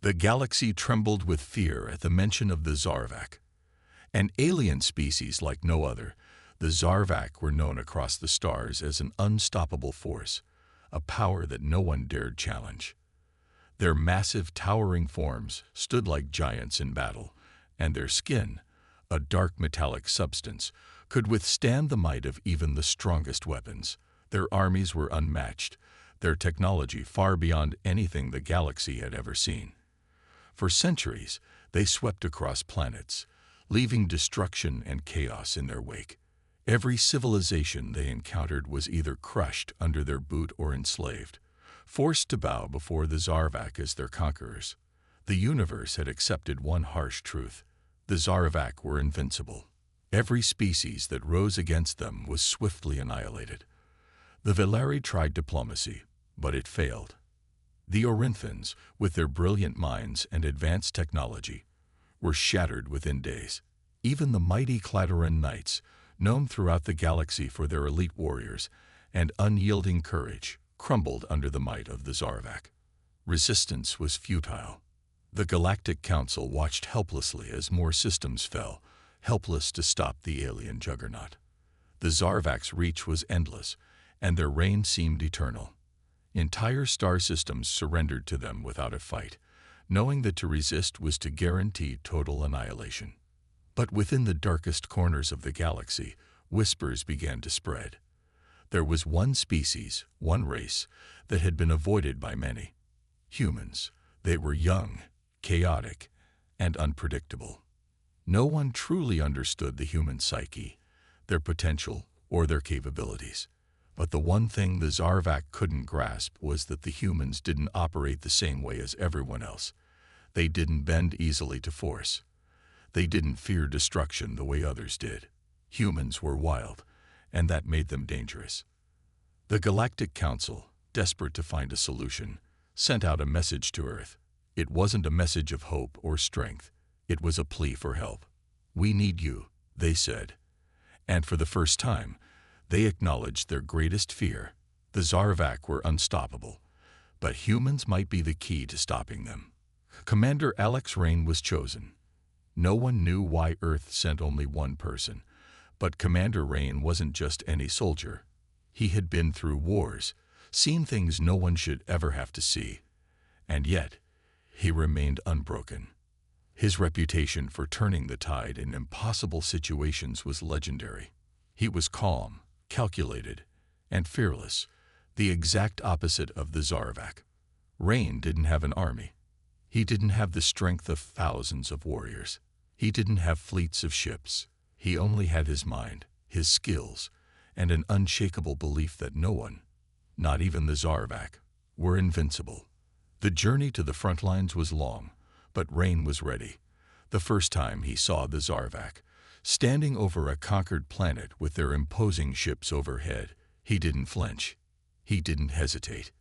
The galaxy trembled with fear at the mention of the Zarvak. An alien species like no other, the Zarvak were known across the stars as an unstoppable force, a power that no one dared challenge. Their massive, towering forms stood like giants in battle, and their skin, a dark metallic substance, could withstand the might of even the strongest weapons. Their armies were unmatched, their technology far beyond anything the galaxy had ever seen. For centuries, they swept across planets, leaving destruction and chaos in their wake. Every civilization they encountered was either crushed under their boot or enslaved, forced to bow before the Zarvak as their conquerors. The universe had accepted one harsh truth: the Zarvak were invincible. Every species that rose against them was swiftly annihilated. The Velari tried diplomacy, but it failed. The Orinthans, with their brilliant minds and advanced technology, were shattered within days. Even the mighty Cladoran Knights, known throughout the galaxy for their elite warriors and unyielding courage, crumbled under the might of the Zarvak. Resistance was futile. The Galactic Council watched helplessly as more systems fell, helpless to stop the alien juggernaut. The Zarvak's reach was endless, and their reign seemed eternal. Entire star systems surrendered to them without a fight, knowing that to resist was to guarantee total annihilation. But within the darkest corners of the galaxy, whispers began to spread. There was one species, one race, that had been avoided by many. Humans. They were young, chaotic, and unpredictable. No one truly understood the human psyche, their potential, or their capabilities. But the one thing the Zarvak couldn't grasp was that the humans didn't operate the same way as everyone else. They didn't bend easily to force. They didn't fear destruction the way others did. Humans were wild, and that made them dangerous. The Galactic Council, desperate to find a solution, sent out a message to Earth. It wasn't a message of hope or strength. It was a plea for help. "We need you," they said. And for the first time, they acknowledged their greatest fear. The Zarvak were unstoppable, but humans might be the key to stopping them. Commander Alex Rain was chosen. No one knew why Earth sent only one person, but Commander Rain wasn't just any soldier. He had been through wars, seen things no one should ever have to see, and yet he remained unbroken. His reputation for turning the tide in impossible situations was legendary. He was calm, calculated, and fearless, the exact opposite of the Zarvak. Rain didn't have an army. He didn't have the strength of thousands of warriors. He didn't have fleets of ships. He only had his mind, his skills, and an unshakable belief that no one, not even the Zarvak, were invincible. The journey to the front lines was long, but Rain was ready. The first time he saw the Zarvak, standing over a conquered planet with their imposing ships overhead, he didn't flinch. He didn't hesitate.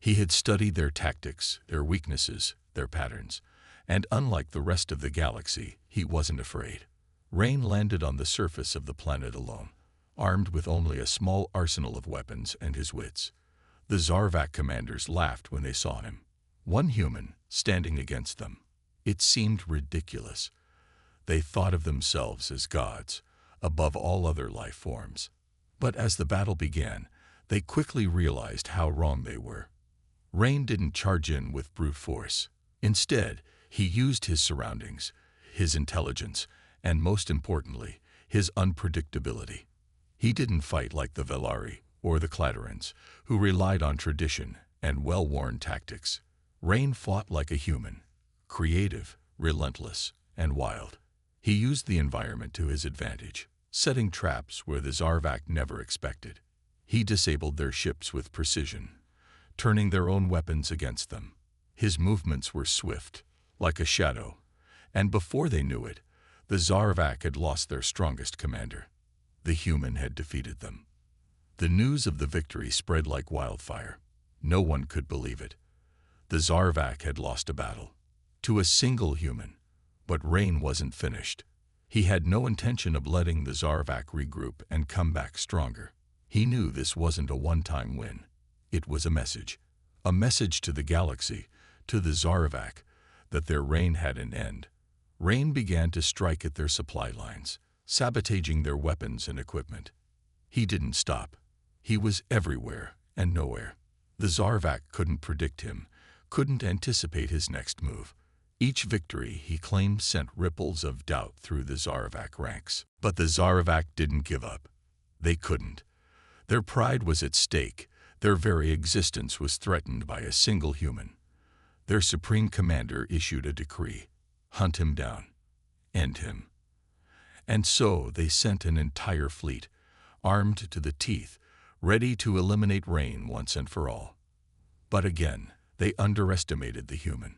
He had studied their tactics, their weaknesses, their patterns, and unlike the rest of the galaxy, he wasn't afraid. Rain landed on the surface of the planet alone, armed with only a small arsenal of weapons and his wits. The Zarvak commanders laughed when they saw him. One human standing against them. It seemed ridiculous. They thought of themselves as gods, above all other life forms. But as the battle began, they quickly realized how wrong they were. Rain didn't charge in with brute force. Instead, he used his surroundings, his intelligence, and most importantly, his unpredictability. He didn't fight like the Velari or the Cladorans, who relied on tradition and well-worn tactics. Rain fought like a human, creative, relentless, and wild. He used the environment to his advantage, setting traps where the Zarvak never expected. He disabled their ships with precision, turning their own weapons against them. His movements were swift, like a shadow, and before they knew it, the Zarvak had lost their strongest commander. The human had defeated them. The news of the victory spread like wildfire. No one could believe it. The Zarvak had lost a battle to a single human, but Rain wasn't finished. He had no intention of letting the Zarvak regroup and come back stronger. He knew this wasn't a one-time win. It was a message to the galaxy, to the Zarvak, that their reign had an end. Rain began to strike at their supply lines, sabotaging their weapons and equipment. He didn't stop. He was everywhere and nowhere. The Zarvak couldn't predict him, couldn't anticipate his next move. Each victory, he claimed, sent ripples of doubt through the Zarvak ranks. But the Zarvak didn't give up. They couldn't. Their pride was at stake. Their very existence was threatened by a single human. Their supreme commander issued a decree: hunt him down, end him. And so they sent an entire fleet, armed to the teeth, ready to eliminate Rain once and for all. But again, they underestimated the human.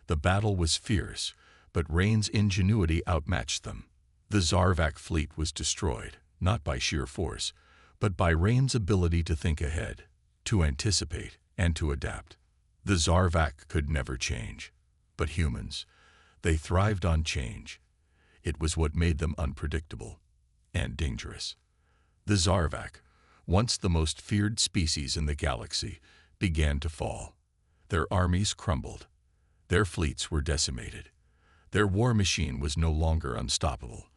The battle was fierce, but Rain's ingenuity outmatched them. The Zarvak fleet was destroyed, not by sheer force, but by Rain's ability to think ahead, to anticipate, and to adapt. The Zarvak could never change. But humans, they thrived on change. It was what made them unpredictable and dangerous. The Zarvak, once the most feared species in the galaxy, began to fall. Their armies crumbled. Their fleets were decimated. Their war machine was no longer unstoppable.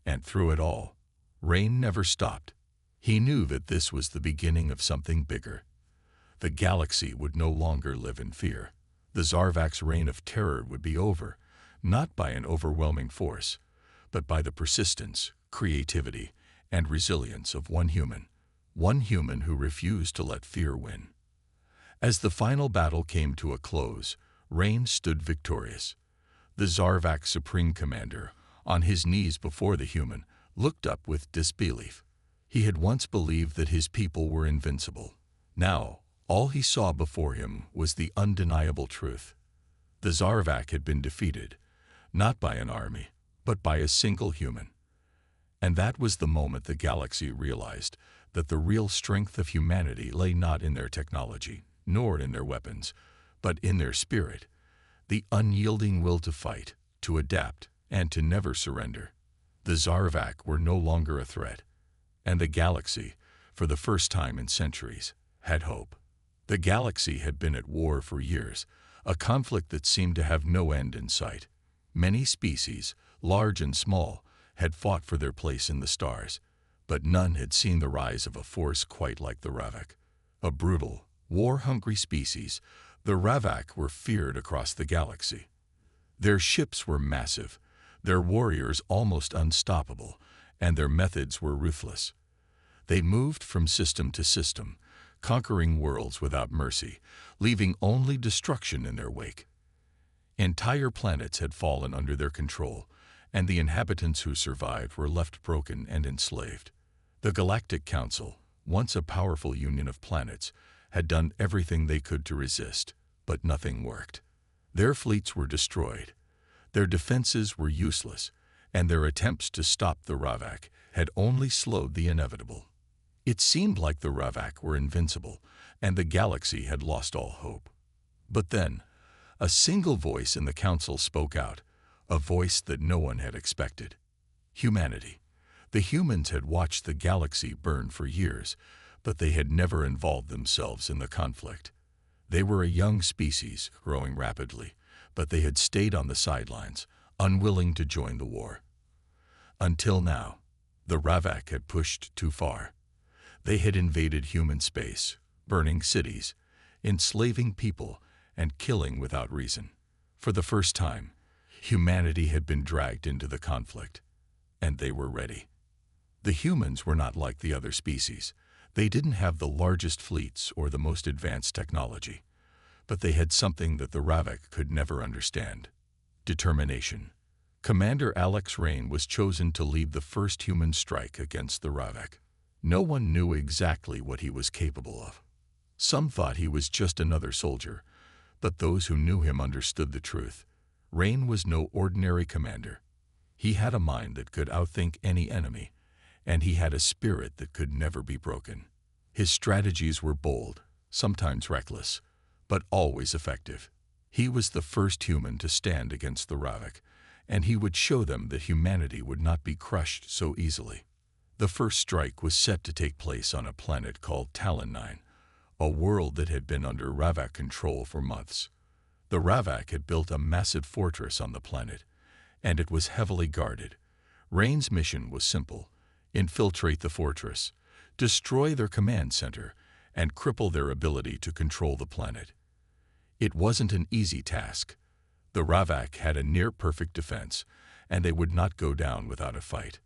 And through it all, Rain never stopped. He knew that this was the beginning of something bigger. The galaxy would no longer live in fear. The Zarvak's reign of terror would be over, not by an overwhelming force, but by the persistence, creativity, and resilience of one human who refused to let fear win. As the final battle came to a close, Rain stood victorious. The Zarvak's supreme commander, on his knees before the human, looked up with disbelief. He had once believed that his people were invincible. Now, all he saw before him was the undeniable truth. The Zarvak had been defeated, not by an army, but by a single human. And that was the moment the galaxy realized that the real strength of humanity lay not in their technology, nor in their weapons, but in their spirit, the unyielding will to fight, to adapt, and to never surrender. The Zarvak were no longer a threat, and the galaxy, for the first time in centuries, had hope. The galaxy had been at war for years, a conflict that seemed to have no end in sight. Many species, large and small, had fought for their place in the stars, but none had seen the rise of a force quite like the Ravak. A brutal, war-hungry species, the Ravak were feared across the galaxy. Their ships were massive, their warriors almost unstoppable, and their methods were ruthless. They moved from system to system, conquering worlds without mercy, leaving only destruction in their wake. Entire planets had fallen under their control, and the inhabitants who survived were left broken and enslaved. The Galactic Council, once a powerful union of planets, had done everything they could to resist, but nothing worked. Their fleets were destroyed, their defenses were useless, and their attempts to stop the Ravak had only slowed the inevitable. It seemed like the Ravak were invincible, and the galaxy had lost all hope. But then, a single voice in the council spoke out, a voice that no one had expected. Humanity. The humans had watched the galaxy burn for years, but they had never involved themselves in the conflict. They were a young species, growing rapidly, but they had stayed on the sidelines, unwilling to join the war. Until now, the Ravak had pushed too far. They had invaded human space, burning cities, enslaving people, and killing without reason. For the first time, humanity had been dragged into the conflict, and they were ready. The humans were not like the other species. They didn't have the largest fleets or the most advanced technology, but they had something that the Ravak could never understand: determination. Commander Alex Rain was chosen to lead the first human strike against the Ravak. No one knew exactly what he was capable of. Some thought he was just another soldier, but those who knew him understood the truth. Rain was no ordinary commander. He had a mind that could outthink any enemy, and he had a spirit that could never be broken. His strategies were bold, sometimes reckless, but always effective. He was the first human to stand against the Ravak, and he would show them that humanity would not be crushed so easily. The first strike was set to take place on a planet called Talon 9, a world that had been under Ravak control for months. The Ravak had built a massive fortress on the planet, and it was heavily guarded. Rain's mission was simple: infiltrate the fortress, destroy their command center, and cripple their ability to control the planet. It wasn't an easy task. The Ravak had a near-perfect defense, and they would not go down without a fight.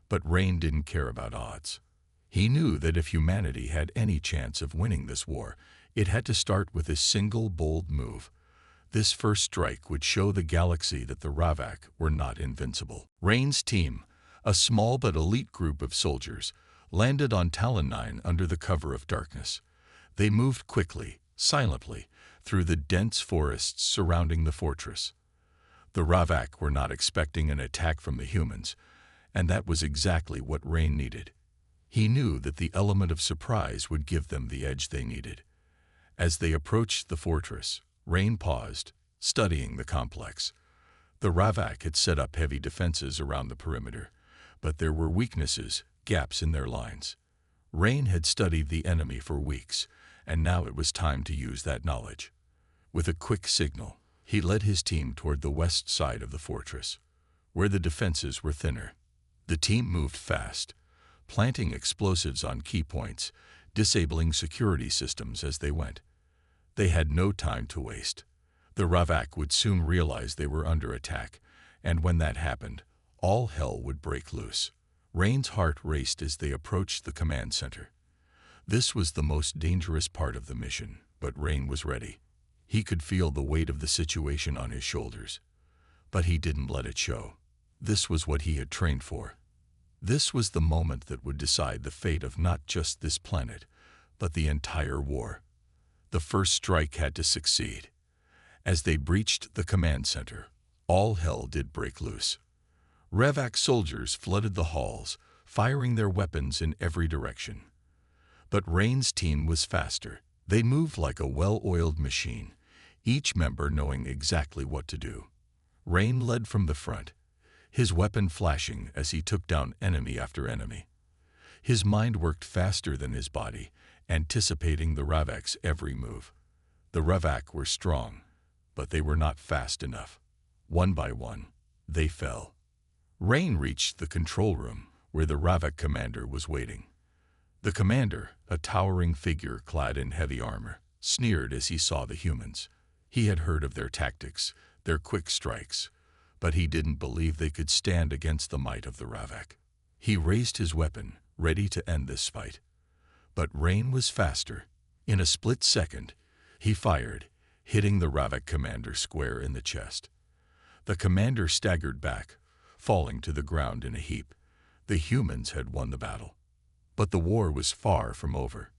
But Rain didn't care about odds. He knew that if humanity had any chance of winning this war, it had to start with a single bold move. This first strike would show the galaxy that the Ravak were not invincible. Rain's team, a small but elite group of soldiers, landed on Talon 9 under the cover of darkness. They moved quickly, silently, through the dense forests surrounding the fortress. The Ravak were not expecting an attack from the humans, and that was exactly what Rain needed. He knew that the element of surprise would give them the edge they needed. As they approached the fortress, Rain paused, studying the complex. The Ravak had set up heavy defenses around the perimeter, but there were weaknesses, gaps in their lines. Rain had studied the enemy for weeks, and now it was time to use that knowledge. With a quick signal, he led his team toward the west side of the fortress, where the defenses were thinner. The team moved fast, planting explosives on key points, disabling security systems as they went. They had no time to waste. The Ravak would soon realize they were under attack, and when that happened, all hell would break loose. Rain's heart raced as they approached the command center. This was the most dangerous part of the mission, but Rain was ready. He could feel the weight of the situation on his shoulders, but he didn't let it show. This was what he had trained for. This was the moment that would decide the fate of not just this planet, but the entire war. The first strike had to succeed. As they breached the command center, all hell did break loose. Ravak soldiers flooded the halls, firing their weapons in every direction. But Rain's team was faster. They moved like a well-oiled machine, each member knowing exactly what to do. Rain led from the front, his weapon flashing as he took down enemy after enemy. His mind worked faster than his body, anticipating the Ravak's every move. The Ravak were strong, but they were not fast enough. One by one, they fell. Rain reached the control room, where the Ravak commander was waiting. The commander, a towering figure clad in heavy armor, sneered as he saw the humans. He had heard of their tactics, their quick strikes, but he didn't believe they could stand against the might of the Ravak. He raised his weapon, ready to end this fight. But Rain was faster. In a split second, he fired, hitting the Ravak commander square in the chest. The commander staggered back, falling to the ground in a heap. The humans had won the battle. But the war was far from over.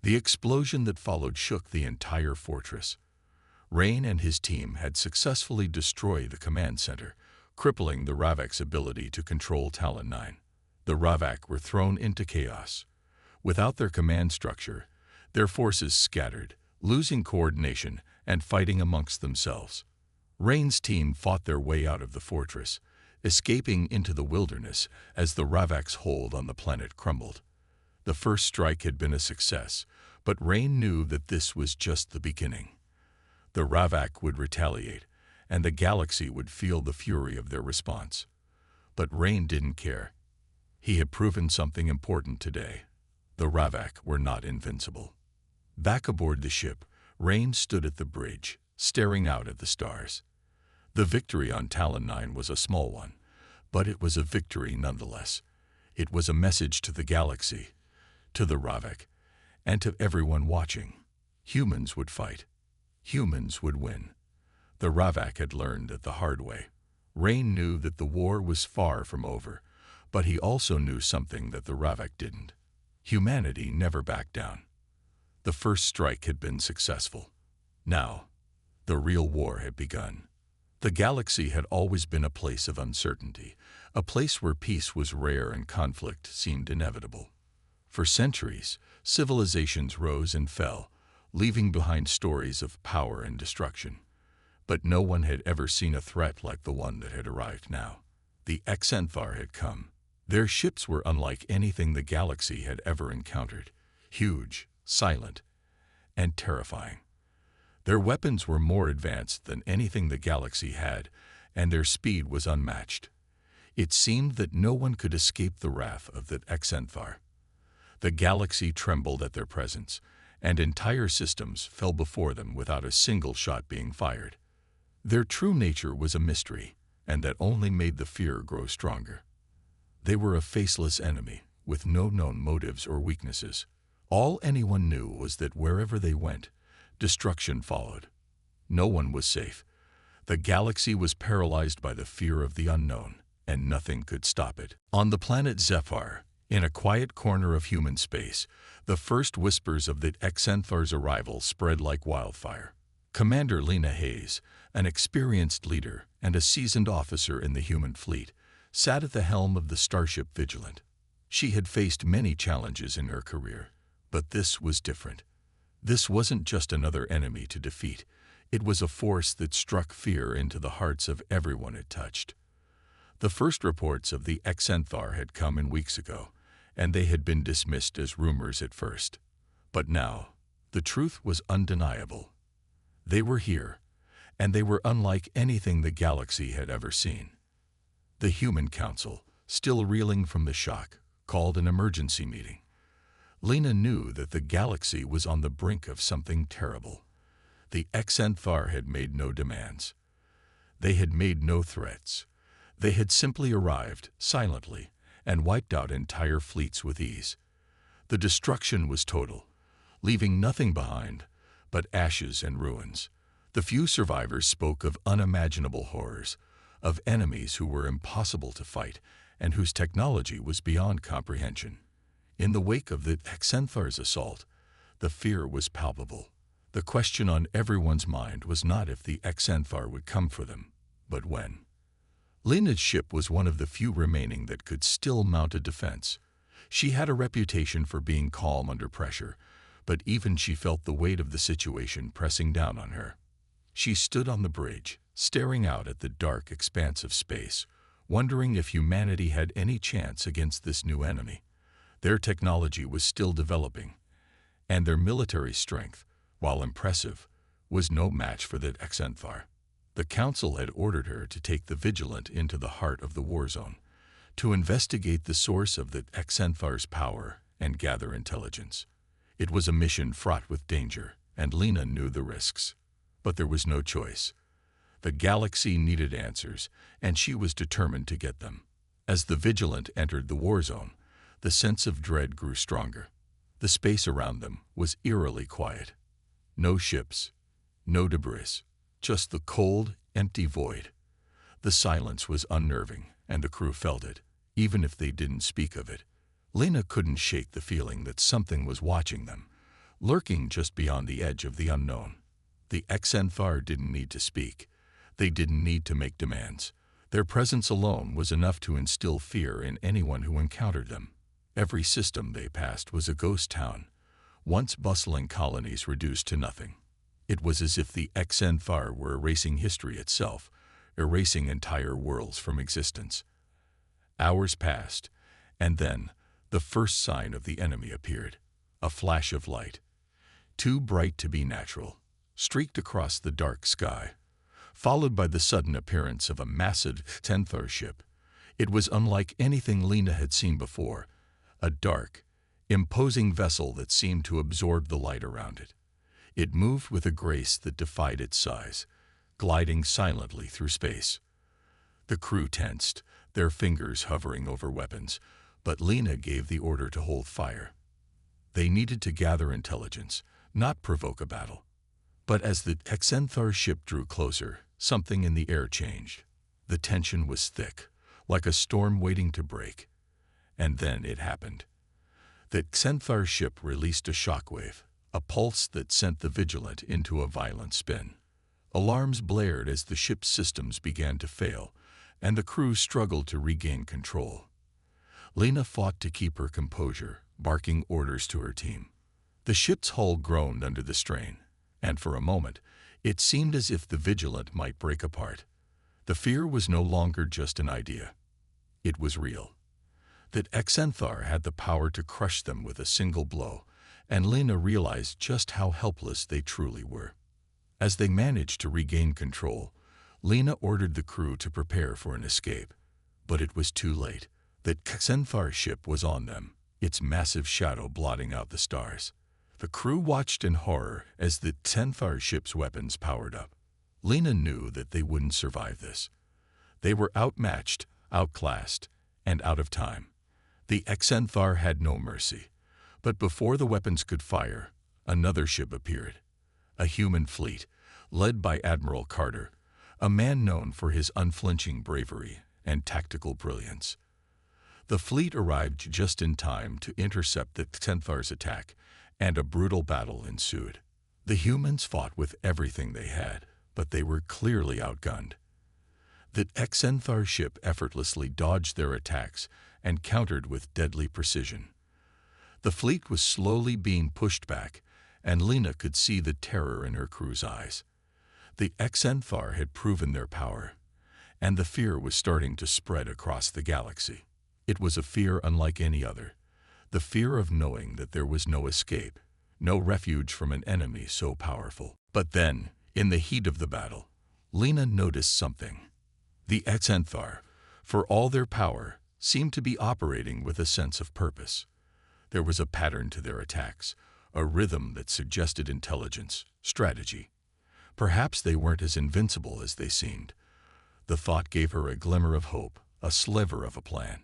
The explosion that followed shook the entire fortress. Rain and his team had successfully destroyed the command center, crippling the Ravak's ability to control Talon 9. The Ravak were thrown into chaos. Without their command structure, their forces scattered, losing coordination and fighting amongst themselves. Rain's team fought their way out of the fortress, escaping into the wilderness as the Ravak's hold on the planet crumbled. The first strike had been a success, but Rain knew that this was just the beginning. The Ravak would retaliate, and the galaxy would feel the fury of their response. But Rain didn't care. He had proven something important today. The Ravak were not invincible. Back aboard the ship, Rain stood at the bridge, staring out at the stars. The victory on Talon 9 was a small one, but it was a victory nonetheless. It was a message to the galaxy, to the Ravak, and to everyone watching. Humans would fight. Humans would win. The Ravak had learned it the hard way. Rain knew that the war was far from over, but he also knew something that the Ravak didn't. Humanity never backed down. The first strike had been successful. Now, the real war had begun. The galaxy had always been a place of uncertainty, a place where peace was rare and conflict seemed inevitable. For centuries, civilizations rose and fell, leaving behind stories of power and destruction. But no one had ever seen a threat like the one that had arrived now. The Xen'thar had come. Their ships were unlike anything the galaxy had ever encountered, huge, silent, and terrifying. Their weapons were more advanced than anything the galaxy had, and their speed was unmatched. It seemed that no one could escape the wrath of the Xen'thar. The galaxy trembled at their presence, and entire systems fell before them without a single shot being fired. Their true nature was a mystery, and that only made the fear grow stronger. They were a faceless enemy, with no known motives or weaknesses. All anyone knew was that wherever they went, destruction followed. No one was safe. The galaxy was paralyzed by the fear of the unknown, and nothing could stop it. On the planet Zephyr, in a quiet corner of human space, the first whispers of the Xen'thar's arrival spread like wildfire. Commander Lena Hayes, an experienced leader and a seasoned officer in the human fleet, sat at the helm of the starship Vigilant. She had faced many challenges in her career, but this was different. This wasn't just another enemy to defeat. It was a force that struck fear into the hearts of everyone it touched. The first reports of the Xen'thar had come in weeks ago, and they had been dismissed as rumors at first. But now, the truth was undeniable. They were here, and they were unlike anything the galaxy had ever seen. The Human Council, still reeling from the shock, called an emergency meeting. Lena knew that the galaxy was on the brink of something terrible. The Xen'thar had made no demands. They had made no threats. They had simply arrived, silently, and wiped out entire fleets with ease. The destruction was total, leaving nothing behind but ashes and ruins. The few survivors spoke of unimaginable horrors, of enemies who were impossible to fight and whose technology was beyond comprehension. In the wake of the Xen'thar's assault, the fear was palpable. The question on everyone's mind was not if the Xen'thar would come for them, but when. Lena's ship was one of the few remaining that could still mount a defense. She had a reputation for being calm under pressure, but even she felt the weight of the situation pressing down on her. She stood on the bridge, staring out at the dark expanse of space, wondering if humanity had any chance against this new enemy. Their technology was still developing, and their military strength, while impressive, was no match for the Xen'thar. The Council had ordered her to take the Vigilant into the heart of the war zone, to investigate the source of the Xen'thar's power and gather intelligence. It was a mission fraught with danger, and Lena knew the risks. But there was no choice. The galaxy needed answers, and she was determined to get them. As the Vigilant entered the war zone, the sense of dread grew stronger. The space around them was eerily quiet. No ships, no debris, just the cold, empty void. The silence was unnerving, and the crew felt it, even if they didn't speak of it. Lena couldn't shake the feeling that something was watching them, lurking just beyond the edge of the unknown. The Xen'thar didn't need to speak. They didn't need to make demands. Their presence alone was enough to instill fear in anyone who encountered them. Every system they passed was a ghost town, once bustling colonies reduced to nothing. It was as if the Xen'thar were erasing history itself, erasing entire worlds from existence. Hours passed, and then the first sign of the enemy appeared, a flash of light, too bright to be natural, streaked across the dark sky, followed by the sudden appearance of a massive Xen'thar ship. It was unlike anything Lena had seen before, a dark, imposing vessel that seemed to absorb the light around it. It moved with a grace that defied its size, gliding silently through space. The crew tensed, their fingers hovering over weapons, but Lena gave the order to hold fire. They needed to gather intelligence, not provoke a battle. But as the Xen'thar ship drew closer, something in the air changed. The tension was thick, like a storm waiting to break. And then it happened. The Xen'thar ship released a shockwave, a pulse that sent the Vigilant into a violent spin. Alarms blared as the ship's systems began to fail, and the crew struggled to regain control. Lena fought to keep her composure, barking orders to her team. The ship's hull groaned under the strain, and for a moment, it seemed as if the Vigilant might break apart. The fear was no longer just an idea. It was real. That Xen'thar had the power to crush them with a single blow, and Lena realized just how helpless they truly were. As they managed to regain control, Lena ordered the crew to prepare for an escape. But it was too late. The Xen'thar ship was on them, its massive shadow blotting out the stars. The crew watched in horror as the Xen'thar ship's weapons powered up. Lena knew that they wouldn't survive this. They were outmatched, outclassed, and out of time. The Xen'thar had no mercy. But before the weapons could fire, another ship appeared. A human fleet, led by Admiral Carter, a man known for his unflinching bravery and tactical brilliance. The fleet arrived just in time to intercept the Xen'thar's attack, and a brutal battle ensued. The humans fought with everything they had, but they were clearly outgunned. The Xen'thar ship effortlessly dodged their attacks and countered with deadly precision. The fleet was slowly being pushed back, and Lena could see the terror in her crew's eyes. The Xen'thar had proven their power, and the fear was starting to spread across the galaxy. It was a fear unlike any other, the fear of knowing that there was no escape, no refuge from an enemy so powerful. But then, in the heat of the battle, Lena noticed something. The Xen'thar, for all their power, seemed to be operating with a sense of purpose. There was a pattern to their attacks, a rhythm that suggested intelligence, strategy. Perhaps they weren't as invincible as they seemed. The thought gave her a glimmer of hope, a sliver of a plan.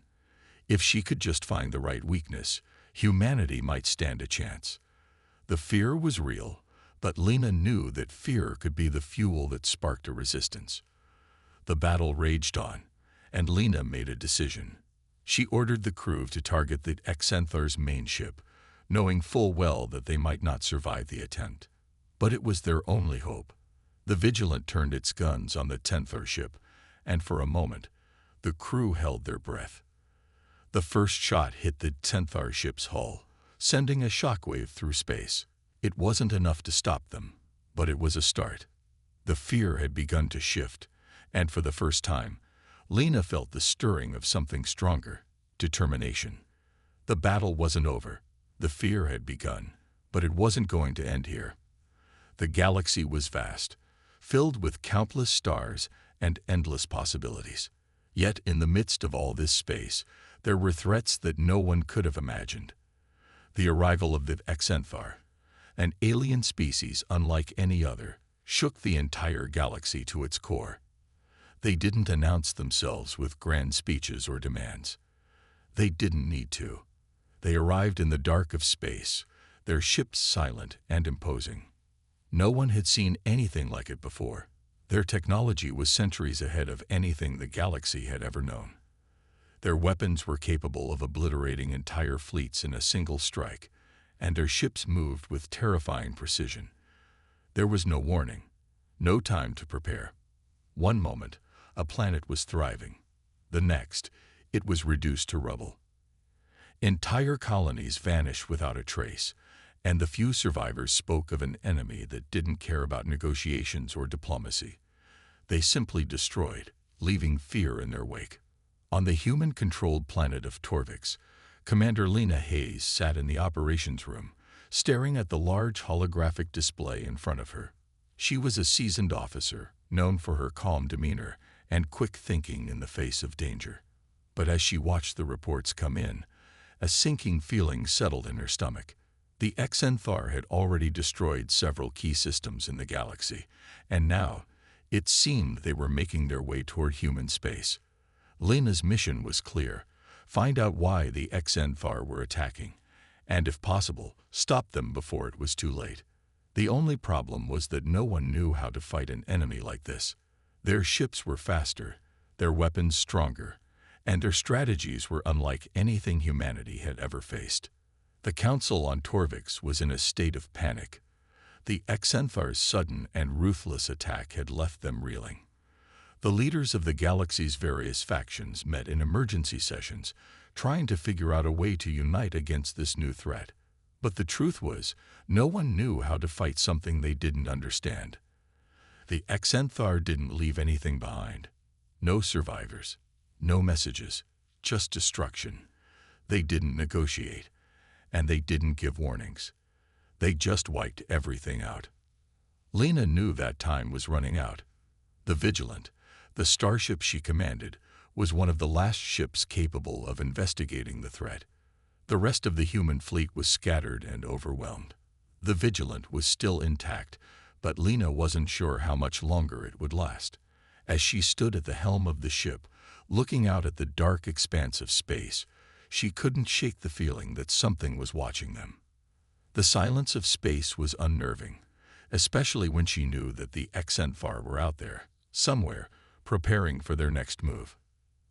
If she could just find the right weakness, humanity might stand a chance. The fear was real, but Lena knew that fear could be the fuel that sparked a resistance. The battle raged on, and Lena made a decision. She ordered the crew to target the Xen'thar's main ship, knowing full well that they might not survive the attempt. But it was their only hope. The Vigilant turned its guns on the Xen'thar ship, and for a moment, the crew held their breath. The first shot hit the Xen'thar ship's hull, sending a shockwave through space. It wasn't enough to stop them, but it was a start. The fear had begun to shift, and for the first time, Lena felt the stirring of something stronger, determination. The battle wasn't over. The fear had begun, but it wasn't going to end here. The galaxy was vast, filled with countless stars and endless possibilities. Yet in the midst of all this space, there were threats that no one could have imagined. The arrival of the Xen'thar, an alien species unlike any other, shook the entire galaxy to its core. They didn't announce themselves with grand speeches or demands. They didn't need to. They arrived in the dark of space, their ships silent and imposing. No one had seen anything like it before. Their technology was centuries ahead of anything the galaxy had ever known. Their weapons were capable of obliterating entire fleets in a single strike, and their ships moved with terrifying precision. There was no warning, no time to prepare. One moment, a planet was thriving. The next, it was reduced to rubble. Entire colonies vanished without a trace, and the few survivors spoke of an enemy that didn't care about negotiations or diplomacy. They simply destroyed, leaving fear in their wake. On the human-controlled planet of Torvix, Commander Lena Hayes sat in the operations room, staring at the large holographic display in front of her. She was a seasoned officer, known for her calm demeanor and quick thinking in the face of danger. But as she watched the reports come in, a sinking feeling settled in her stomach. The Xen'thar had already destroyed several key systems in the galaxy, and now it seemed they were making their way toward human space. Lena's mission was clear: find out why the Xen'thar were attacking, and if possible, stop them before it was too late. The only problem was that no one knew how to fight an enemy like this. Their ships were faster, their weapons stronger, and their strategies were unlike anything humanity had ever faced. The Council on Torvix was in a state of panic. The Xen'thar's sudden and ruthless attack had left them reeling. The leaders of the galaxy's various factions met in emergency sessions, trying to figure out a way to unite against this new threat. But the truth was, no one knew how to fight something they didn't understand. The Xen'thar didn't leave anything behind. No survivors, no messages, just destruction. They didn't negotiate, and they didn't give warnings. They just wiped everything out. Lena knew that time was running out. The Vigilant, the starship she commanded, was one of the last ships capable of investigating the threat. The rest of the human fleet was scattered and overwhelmed. The Vigilant was still intact, but Lena wasn't sure how much longer it would last. As she stood at the helm of the ship, looking out at the dark expanse of space, she couldn't shake the feeling that something was watching them. The silence of space was unnerving, especially when she knew that the Xen'thar were out there, somewhere, preparing for their next move.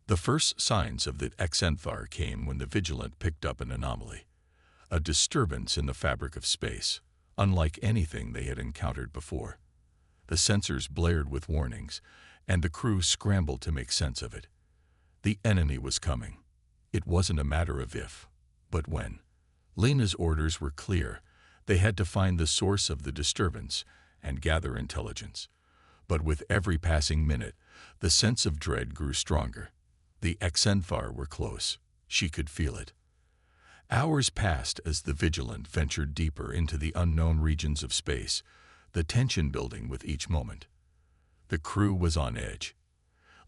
The first signs of the Xen'thar came when the Vigilant picked up an anomaly, a disturbance in the fabric of space, unlike anything they had encountered before. The sensors blared with warnings, and the crew scrambled to make sense of it. The enemy was coming. It wasn't a matter of if, but when. Lena's orders were clear. They had to find the source of the disturbance and gather intelligence. But with every passing minute, the sense of dread grew stronger. The Xen'thar were close. She could feel it. Hours passed as the Vigilant ventured deeper into the unknown regions of space, the tension building with each moment. The crew was on edge.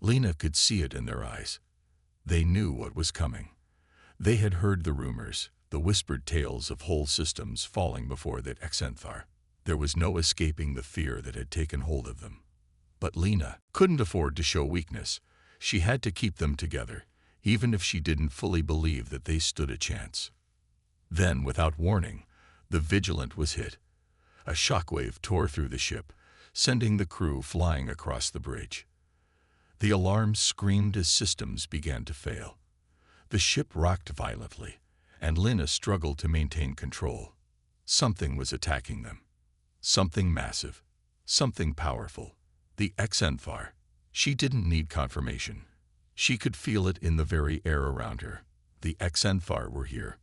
Lena could see it in their eyes. They knew what was coming. They had heard the rumors, the whispered tales of whole systems falling before the Xen'thar. There was no escaping the fear that had taken hold of them. But Lena couldn't afford to show weakness. She had to keep them together, even if she didn't fully believe that they stood a chance. Then, without warning, the Vigilant was hit. A shockwave tore through the ship, sending the crew flying across the bridge. The alarms screamed as systems began to fail. The ship rocked violently, and Lena struggled to maintain control. Something was attacking them. Something massive. Something powerful. The Xen'thar. She didn't need confirmation. She could feel it in the very air around her. The Xen'thar were here.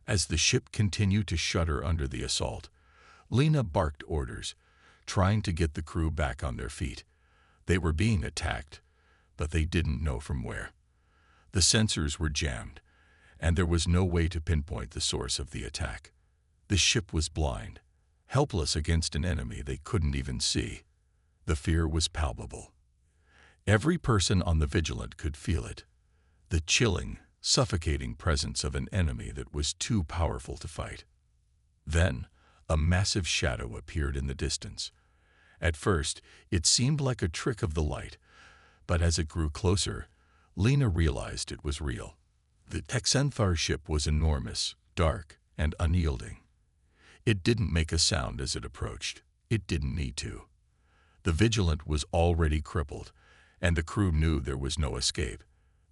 As the ship continued to shudder under the assault, Lena barked orders, trying to get the crew back on their feet. They were being attacked, but they didn't know from where. The sensors were jammed, and there was no way to pinpoint the source of the attack. The ship was blind, helpless against an enemy they couldn't even see. The fear was palpable. Every person on the Vigilant could feel it. The chilling, suffocating presence of an enemy that was too powerful to fight. Then, a massive shadow appeared in the distance. At first, it seemed like a trick of the light, but as it grew closer, Lena realized it was real. The Xen'thar ship was enormous, dark, and unyielding. It didn't make a sound as it approached. It didn't need to. The Vigilant was already crippled, and the crew knew there was no escape.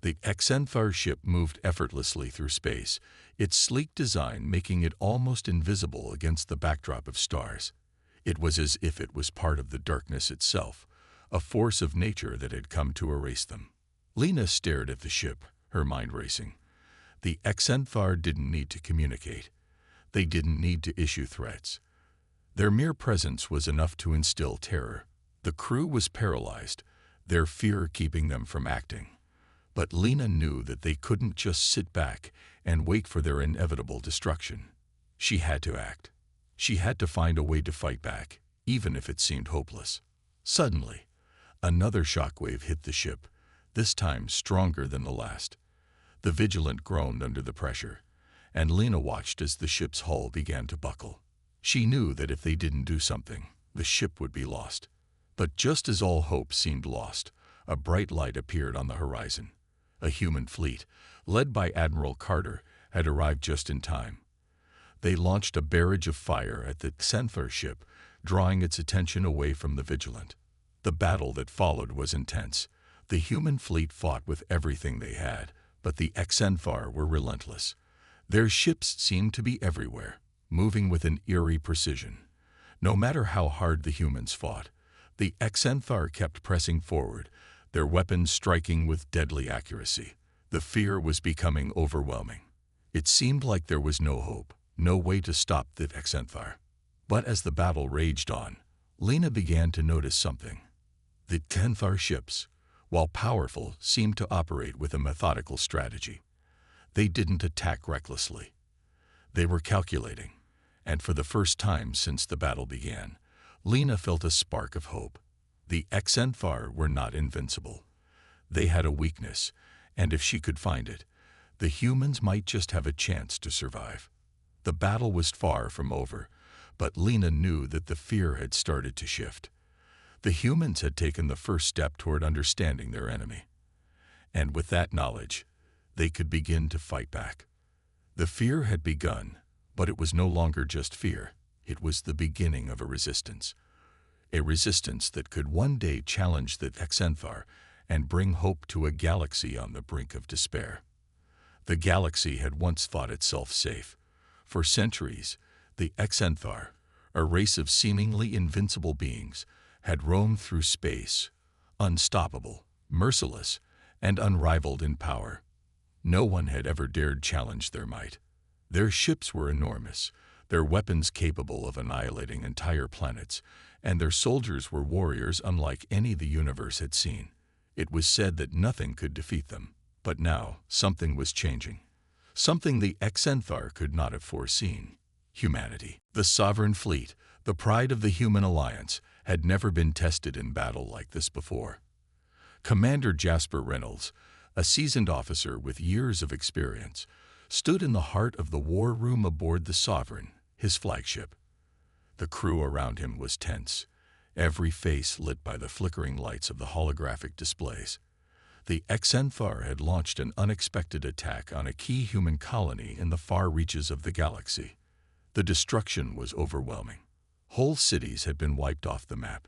The Xen'thar ship moved effortlessly through space, its sleek design making it almost invisible against the backdrop of stars. It was as if it was part of the darkness itself, a force of nature that had come to erase them. Lena stared at the ship, her mind racing. The Xen'thar didn't need to communicate. They didn't need to issue threats. Their mere presence was enough to instill terror. The crew was paralyzed, their fear keeping them from acting. But Lena knew that they couldn't just sit back and wait for their inevitable destruction. She had to act. She had to find a way to fight back, even if it seemed hopeless. Suddenly, another shockwave hit the ship, this time stronger than the last. The Vigilant groaned under the pressure, and Lena watched as the ship's hull began to buckle. She knew that if they didn't do something, the ship would be lost. But just as all hope seemed lost, a bright light appeared on the horizon. A human fleet, led by Admiral Carter, had arrived just in time. They launched a barrage of fire at the Xen'thar ship, drawing its attention away from the Vigilant. The battle that followed was intense. The human fleet fought with everything they had, but the Xen'thar were relentless. Their ships seemed to be everywhere, moving with an eerie precision. No matter how hard the humans fought, the Xen'thar kept pressing forward, their weapons striking with deadly accuracy. The fear was becoming overwhelming. It seemed like there was no hope, no way to stop the Xen'thar. But as the battle raged on, Lena began to notice something. The Xen'thar ships, while powerful, seemed to operate with a methodical strategy. They didn't attack recklessly. They were calculating, and for the first time since the battle began, Lena felt a spark of hope. The Xen'thar were not invincible. They had a weakness, and if she could find it, the humans might just have a chance to survive. The battle was far from over, but Lena knew that the fear had started to shift. The humans had taken the first step toward understanding their enemy. And with that knowledge, they could begin to fight back. The fear had begun, but it was no longer just fear. It was the beginning of a resistance that could one day challenge the Xen'thar and bring hope to a galaxy on the brink of despair. The galaxy had once thought itself safe. For centuries, the Xen'thar, a race of seemingly invincible beings, had roamed through space, unstoppable, merciless, and unrivaled in power. No one had ever dared challenge their might. Their ships were enormous, their weapons capable of annihilating entire planets, and their soldiers were warriors unlike any the universe had seen. It was said that nothing could defeat them. But now, something was changing. Something the Xen'thar could not have foreseen. Humanity. The sovereign fleet, the pride of the human alliance, had never been tested in battle like this before. Commander Jasper Reynolds, a seasoned officer with years of experience, stood in the heart of the war room aboard the Sovereign, his flagship. The crew around him was tense, every face lit by the flickering lights of the holographic displays. The Xen'thar had launched an unexpected attack on a key human colony in the far reaches of the galaxy. The destruction was overwhelming. Whole cities had been wiped off the map,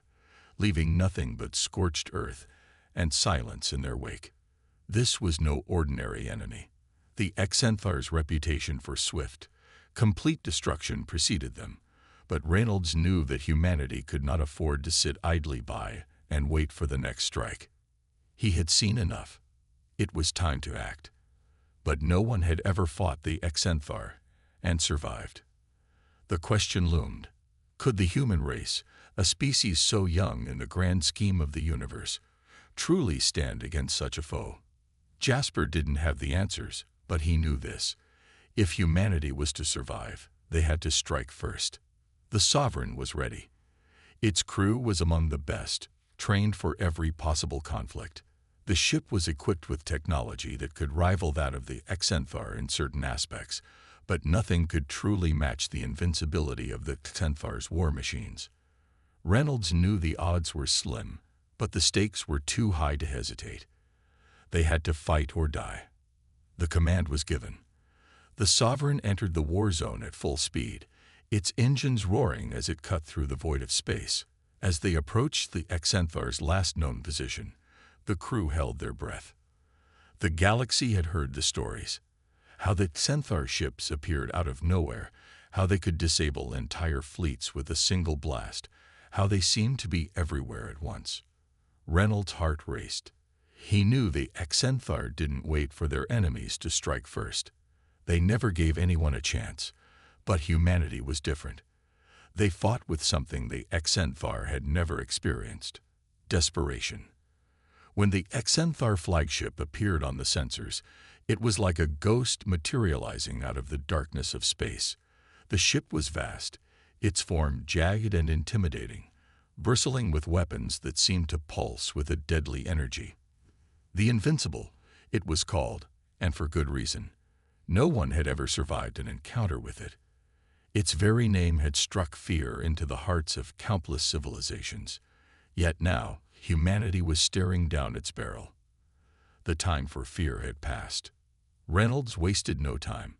leaving nothing but scorched earth and silence in their wake. This was no ordinary enemy. The Xen'thar's reputation for swift, complete destruction preceded them, but Reynolds knew that humanity could not afford to sit idly by and wait for the next strike. He had seen enough. It was time to act. But no one had ever fought the Xen'thar and survived. The question loomed: could the human race, a species so young in the grand scheme of the universe, truly stand against such a foe? Jasper didn't have the answers, but he knew this: if humanity was to survive, they had to strike first. The Sovereign was ready. Its crew was among the best, trained for every possible conflict. The ship was equipped with technology that could rival that of the Xen'thar in certain aspects, but nothing could truly match the invincibility of the Xen'thar's war machines. Reynolds knew the odds were slim, but the stakes were too high to hesitate. They had to fight or die. The command was given. The Sovereign entered the war zone at full speed, its engines roaring as it cut through the void of space. As they approached the Xen'thar's last known position, the crew held their breath. The galaxy had heard the stories: how the Xen'thar ships appeared out of nowhere, how they could disable entire fleets with a single blast, how they seemed to be everywhere at once. Reynolds' heart raced. He knew the Xen'thar didn't wait for their enemies to strike first. They never gave anyone a chance, but humanity was different. They fought with something the Xen'thar had never experienced: desperation. When the Xen'thar flagship appeared on the sensors, it was like a ghost materializing out of the darkness of space. The ship was vast, its form jagged and intimidating, bristling with weapons that seemed to pulse with a deadly energy. The Invincible, it was called, and for good reason. No one had ever survived an encounter with it. Its very name had struck fear into the hearts of countless civilizations. Yet now, humanity was staring down its barrel. The time for fear had passed. Reynolds wasted no time.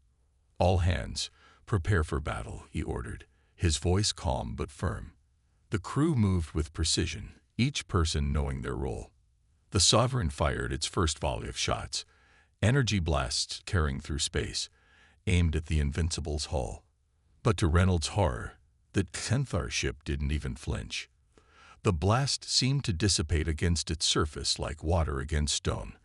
"All hands, prepare for battle," he ordered, his voice calm but firm. The crew moved with precision, each person knowing their role. The Sovereign fired its first volley of shots, energy blasts tearing through space, aimed at the Invincible's hull. But to Reynolds' horror, the Xen'thar ship didn't even flinch. The blast seemed to dissipate against its surface like water against stone.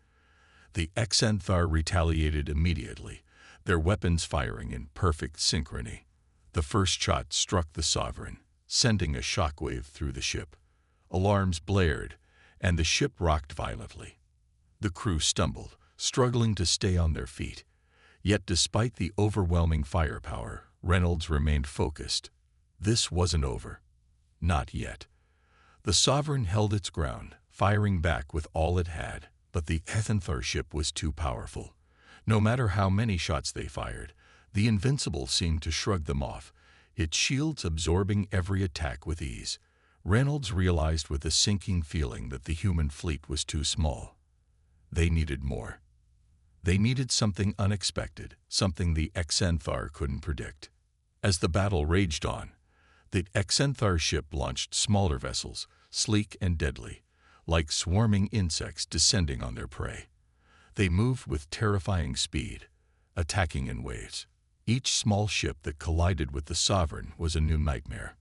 The Xen'thar retaliated immediately, their weapons firing in perfect synchrony. The first shot struck the Sovereign, sending a shockwave through the ship. Alarms blared, and the ship rocked violently. The crew stumbled, struggling to stay on their feet. Yet despite the overwhelming firepower, Reynolds remained focused. This wasn't over. Not yet. The Sovereign held its ground, firing back with all it had, but the Xen'thar ship was too powerful. No matter how many shots they fired, the Invincible seemed to shrug them off, its shields absorbing every attack with ease. Reynolds realized with a sinking feeling that the human fleet was too small. They needed more. They needed something unexpected, something the Xen'thar couldn't predict. As the battle raged on, the Xen'thar ship launched smaller vessels, sleek and deadly, like swarming insects descending on their prey. They moved with terrifying speed, attacking in waves. Each small ship that collided with the Sovereign was a new nightmare.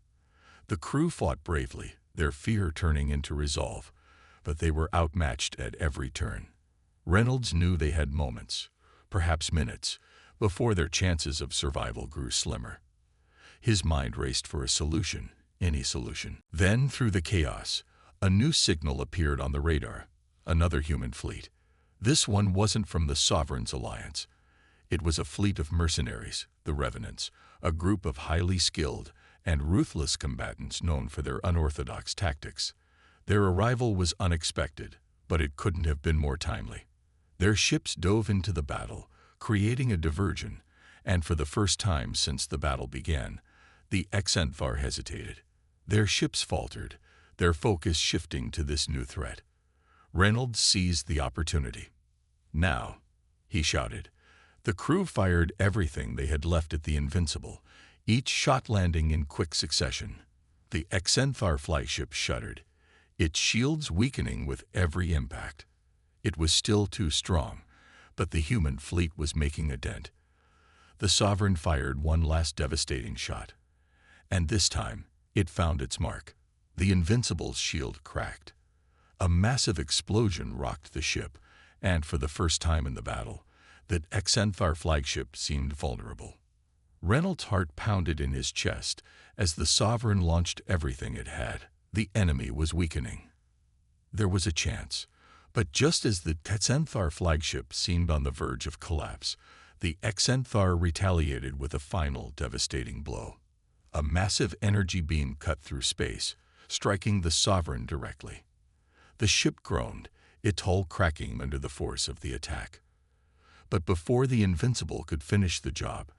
The crew fought bravely, their fear turning into resolve, but they were outmatched at every turn. Reynolds knew they had moments, perhaps minutes, before their chances of survival grew slimmer. His mind raced for a solution, any solution. Then, through the chaos, a new signal appeared on the radar, another human fleet. This one wasn't from the Sovereign's alliance. It was a fleet of mercenaries, the Revenants, a group of highly skilled and ruthless combatants known for their unorthodox tactics. Their arrival was unexpected, but it couldn't have been more timely. Their ships dove into the battle, creating a diversion, and for the first time since the battle began, the Xen'thar hesitated. Their ships faltered, their focus shifting to this new threat. Reynolds seized the opportunity. "Now," he shouted. The crew fired everything they had left at the Invincible, each shot landing in quick succession. The Xen'thar flagship shuddered, its shields weakening with every impact. It was still too strong, but the human fleet was making a dent. The Sovereign fired one last devastating shot, and this time it found its mark. The Invincible's shield cracked. A massive explosion rocked the ship, and for the first time in the battle, the Xen'thar flagship seemed vulnerable. Reynolds' heart pounded in his chest as the Sovereign launched everything it had. The enemy was weakening. There was a chance, but just as the Xen'thar flagship seemed on the verge of collapse, the Xen'thar retaliated with a final devastating blow. A massive energy beam cut through space, striking the Sovereign directly. The ship groaned, its hull cracking under the force of the attack. But before the Invincible could finish the job,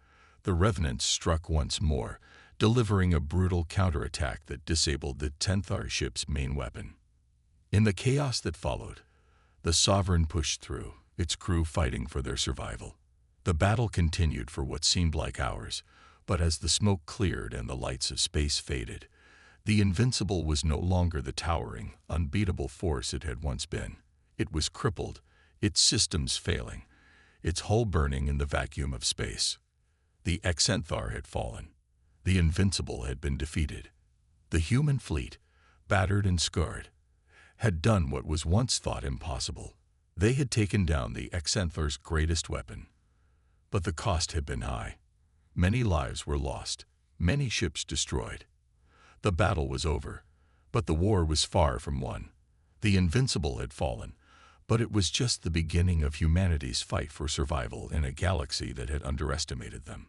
the Revenants struck once more, delivering a brutal counterattack that disabled the Xen'thar ship's main weapon. In the chaos that followed, the Sovereign pushed through, its crew fighting for their survival. The battle continued for what seemed like hours, but as the smoke cleared and the lights of space faded, the Invincible was no longer the towering, unbeatable force it had once been. It was crippled, its systems failing, its hull burning in the vacuum of space. The Xen'thar had fallen. The Invincible had been defeated. The human fleet, battered and scarred, had done what was once thought impossible. They had taken down the Xen'thar's greatest weapon. But the cost had been high. Many lives were lost, many ships destroyed. The battle was over, but the war was far from won. The Invincible had fallen, but it was just the beginning of humanity's fight for survival in a galaxy that had underestimated them.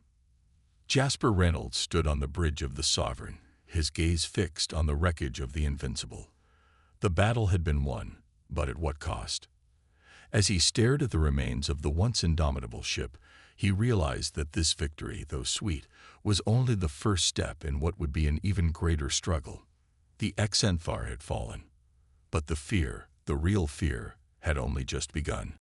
Jasper Reynolds stood on the bridge of the Sovereign, his gaze fixed on the wreckage of the Invincible. The battle had been won, but at what cost? As he stared at the remains of the once indomitable ship, he realized that this victory, though sweet, was only the first step in what would be an even greater struggle. The Xen'thar had fallen, but the fear, the real fear, had only just begun.